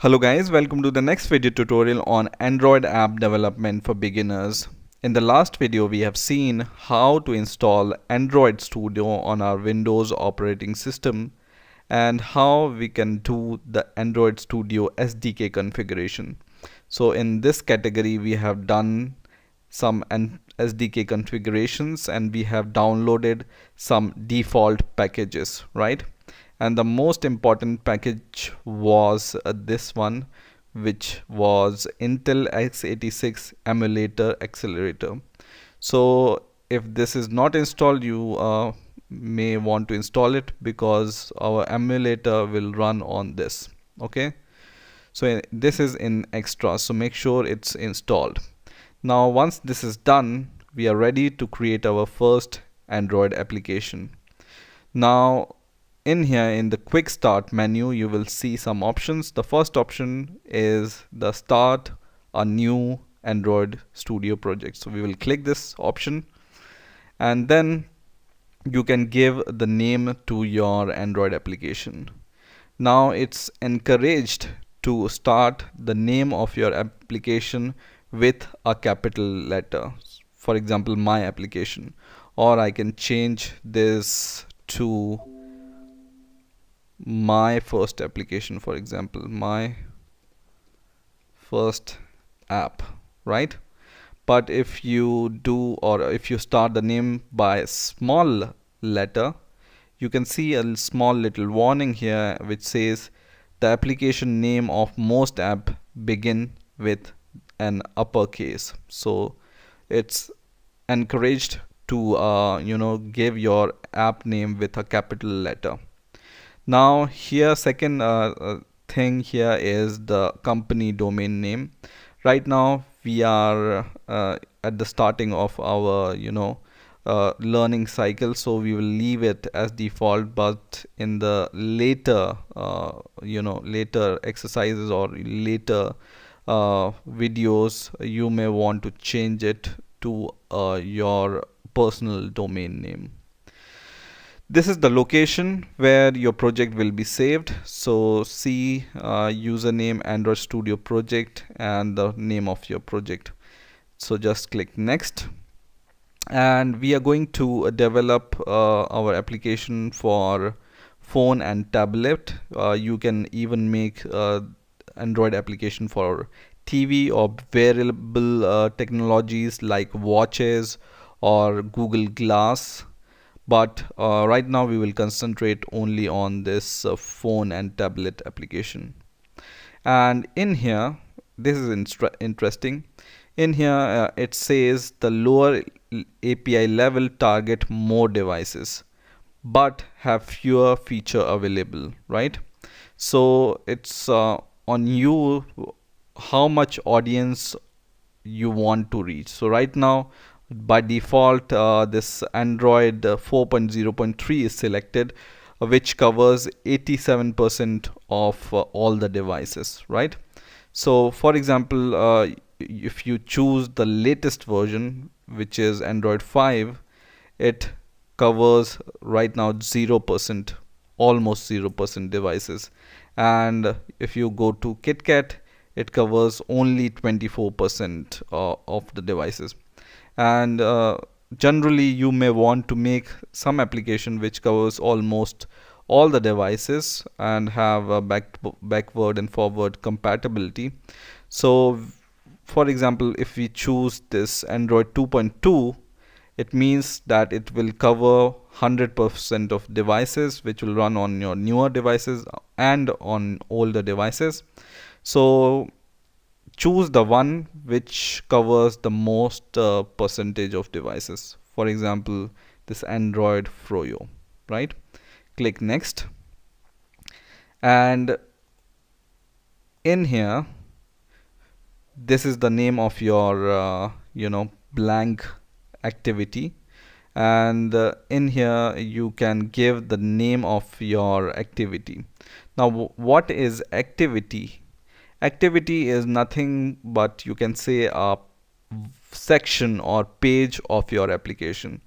Hello guys, welcome to the next video tutorial on Android app development for beginners. In the last video we have seen how to install Android Studio on our Windows operating system and how we can do the Android Studio SDK configuration. So in this category we have done some SDK configurations and we have downloaded some default packages, right? And the most important package was this one, which was Intel x86 emulator accelerator. So if this is not installed, you may want to install it because our emulator will run on this. Okay, so this is in extra, so make sure it's installed. Now once this is done, we are ready to create our first Android application. Now in here in the quick start menu you will see some options. The first option is the start a new Android Studio project, so we will click this option and then you can give the name to your Android application. Now it's encouraged to start the name of your application with a capital letter, for example my application, or I can change this to my first application, for example my first app, right? But if you do, or if you start the name by a small letter, you can see a small little warning here which says the application name of most app begin with an uppercase. So it's encouraged to give your app name with a capital letter. Now here second thing here is the company domain name. Right now we are at the starting of our learning cycle, so we will leave it as default, but in the later later exercises or later videos you may want to change it to your personal domain name. This is the location where your project will be saved. So see username Android Studio project and the name of your project. So just click next, and we are going to develop our application for phone and tablet. You can even make Android application for TV or wearable technologies like watches or Google Glass, but right now we will concentrate only on this phone and tablet application. And in here, this is interesting. In here it says the lower API level target more devices but have fewer feature available, right? So it's on you how much audience you want to reach. So right now by default this Android 4.0.3 is selected, which covers 87% of all the devices, right? So for example if you choose the latest version, which is Android 5, it covers right now 0%, almost 0% devices. And if you go to KitKat, it covers only 24% of the devices. And generally you may want to make some application which covers almost all the devices and have a backward and forward compatibility. So for example if we choose this Android 2.2, it means that it will cover 100% of devices which will run on your newer devices and on older devices. So choose the one which covers the most percentage of devices, for example this Android Froyo, right? Click next, and in here this is the name of your blank activity, and in here you can give the name of your activity. Now what is activity? Activity is nothing but, you can say, a section or page of your application.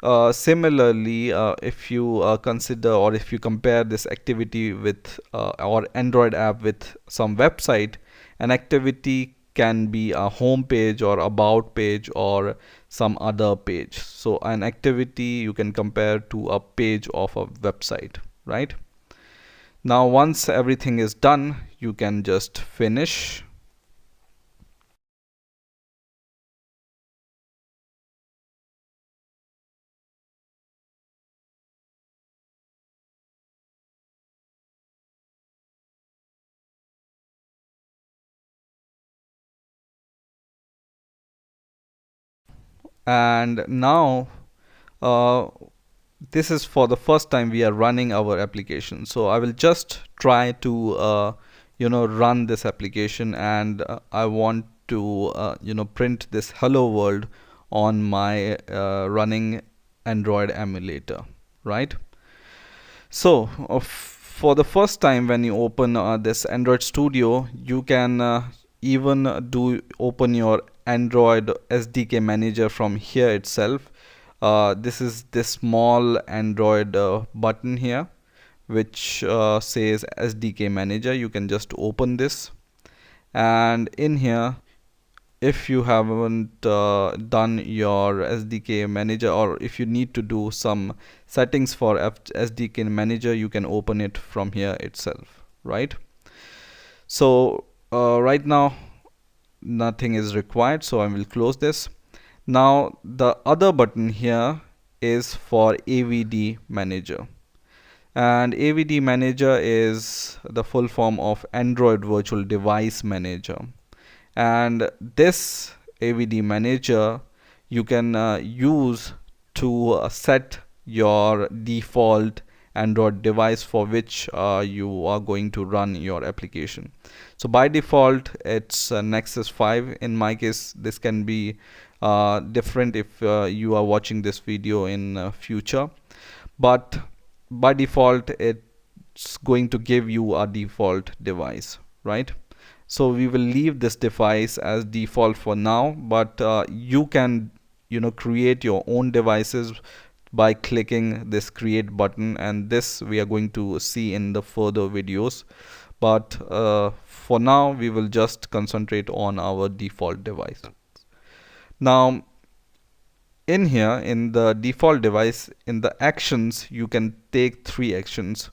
Similarly, if you consider or if you compare this activity with or Android app with some website, an activity can be a home page or about page or some other page. So an activity you can compare to a page of a website, right? Now once everything is done, you can just finish. And now uh, this is for the first time we are running our application. So I will just try to run this application, and I want to print this hello world on my running Android emulator, right? So for the first time when you open this Android Studio, you can even do open your Android SDK manager from here itself. This is this small Android button here which says SDK manager. You can just open this, and in here, if you haven't done your SDK manager, or if you need to do some settings for SDK manager, you can open it from here itself, right? So right now nothing is required, so I will close this. Now the other button here is for AVD manager, and AVD manager is the full form of Android virtual device manager. And this AVD manager you can use to set your default Android device for which you are going to run your application. So by default it's Nexus 5. In my case, this can be different if you are watching this video in future, but by default it's going to give you a default device, right? So we will leave this device as default for now, but you can create your own devices by clicking this create button, and this we are going to see in the further videos. But for now we will just concentrate on our default device. Now in here, in the default device, in the actions, you can take 3 actions.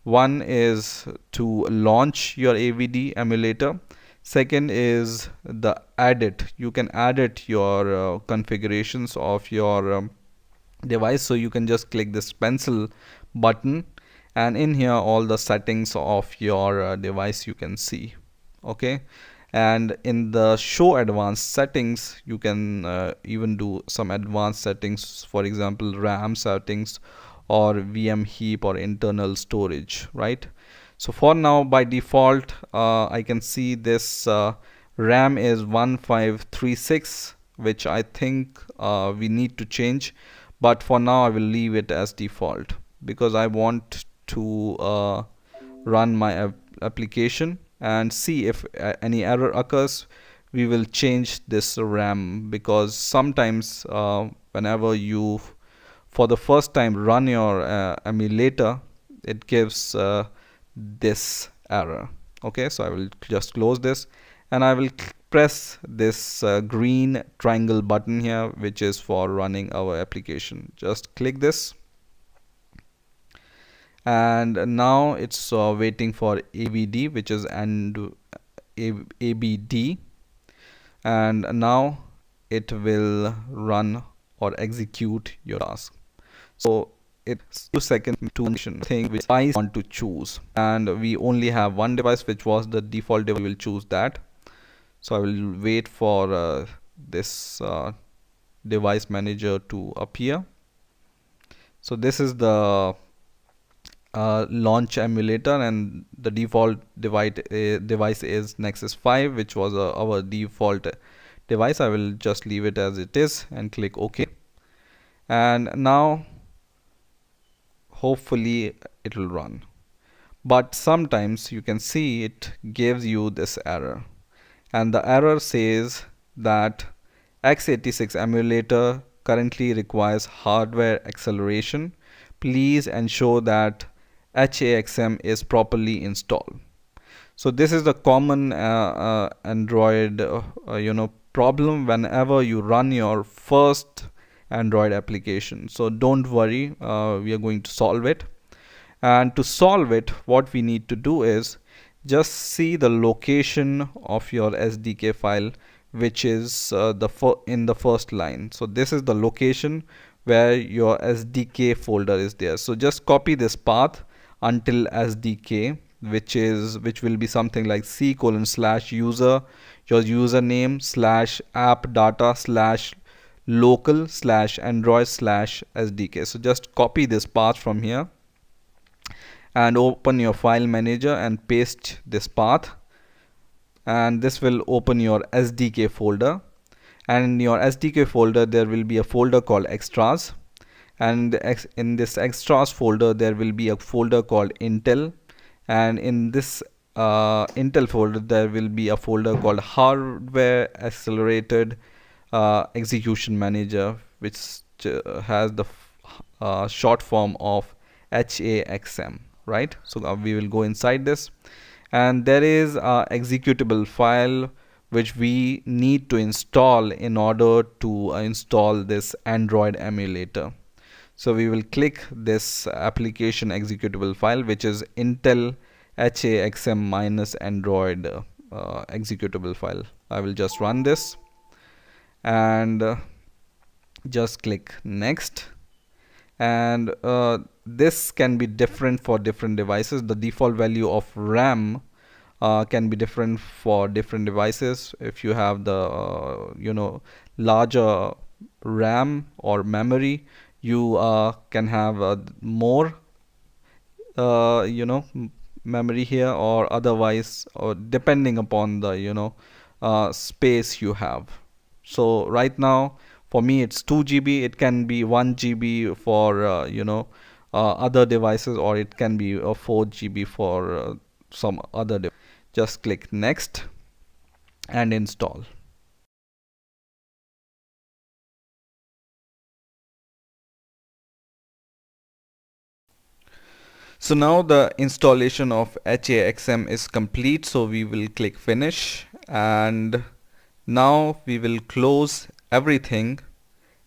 One is to launch your AVD emulator. Second is the edit. You can edit your configurations of your device. So you can just click this pencil button, and in here all the settings of your device you can see. Okay, and in the show advanced settings you can even do some advanced settings, for example RAM settings or VM heap or internal storage, right? So for now, by default I can see this RAM is 1536, which I think we need to change, but for now I will leave it as default because I want to run my application and see if any error occurs. We will change this RAM, because sometimes whenever you for the first time run your emulator, it gives this error. Okay, so I will just close this, and I will press this green triangle button here, which is for running our application. Just click this, and now it's waiting for AVD, which is ABD, and now it will run or execute your task. So it's 2 seconds to mention thing which I want to choose, and we only have one device, which was the default device. We will choose that. So I will wait for this device manager to appear. So this is the launch emulator, and the default device is Nexus 5, which was our default device. I will just leave it as it is and click OK, and now hopefully it will run. But sometimes you can see it gives you this error, and the error says that x86 emulator currently requires hardware acceleration. Please ensure that HAXM is properly installed. So this is the common Android problem whenever you run your first Android application. So don't worry, we are going to solve it. And to solve it, what we need to do is just see the location of your SDK file, which is in the first line. So this is the location where your SDK folder is there. So just copy this path until SDK, which will be something like c:/user, your username /app data /local /android /SDK. So just copy this path from here and open your file manager and paste this path, and this will open your SDK folder. And in your SDK folder there will be a folder called extras, and in this extras folder there will be a folder called Intel, and in this Intel folder there will be a folder called hardware accelerated execution manager, which has the short form of HAXM, right? So we will go inside this, and there is a executable file which we need to install in order to install this Android emulator. So we will click this application executable file, which is Intel HAXM-Android executable file. I will just run this and just click next. And this can be different for different devices. The default value of RAM can be different for different devices. If you have the larger RAM or memory, you can have more memory here, or otherwise, or depending upon the space you have. So right now for me it's 2 GB. It can be 1 GB for other devices, or it can be 4 GB for some other device. Just click next and install. So now the installation of HAXM is complete, so we will click finish, and now we will close everything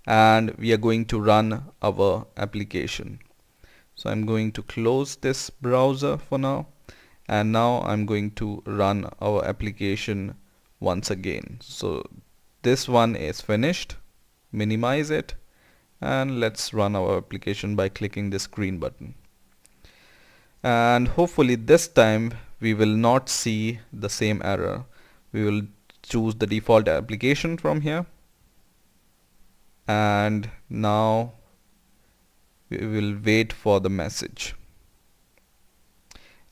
and we are going to run our application. So I'm going to close this browser for now, and now I'm going to run our application once again. So this one is finished. Minimize it and let's run our application by clicking this green button. And hopefully this time we will not see the same error. We will choose the default application from here, and now we will wait for the message,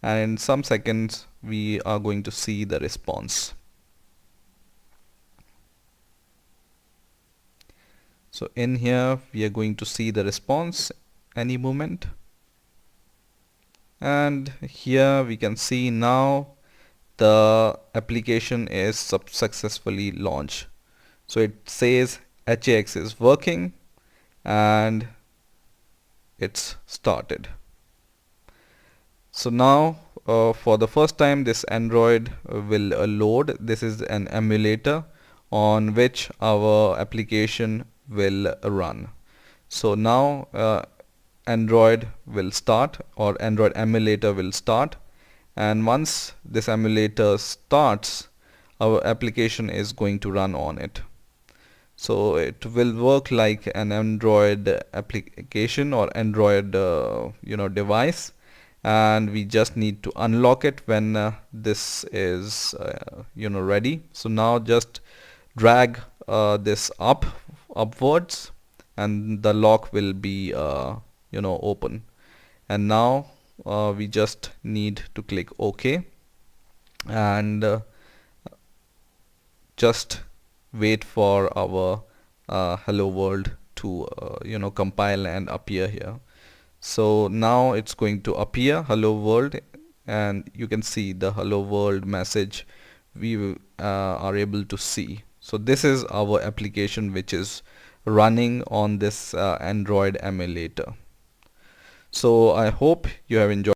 and in some seconds we are going to see the response. So in here we are going to see the response any moment. And here we can see now the application is successfully launched. So it says HAX is working and it's started. So now for the first time this Android will load. This is an emulator on which our application will run. So now Android will start, or Android emulator will start, and once this emulator starts, our application is going to run on it. So it will work like an Android application or Android device, and we just need to unlock it when this is ready. So now just drag this upwards and the lock will be open, and now we just need to click OK and just wait for our hello world to compile and appear here. So now it's going to appear hello world, and you can see the hello world message we are able to see. So this is our application which is running on this Android emulator. So I hope you have enjoyed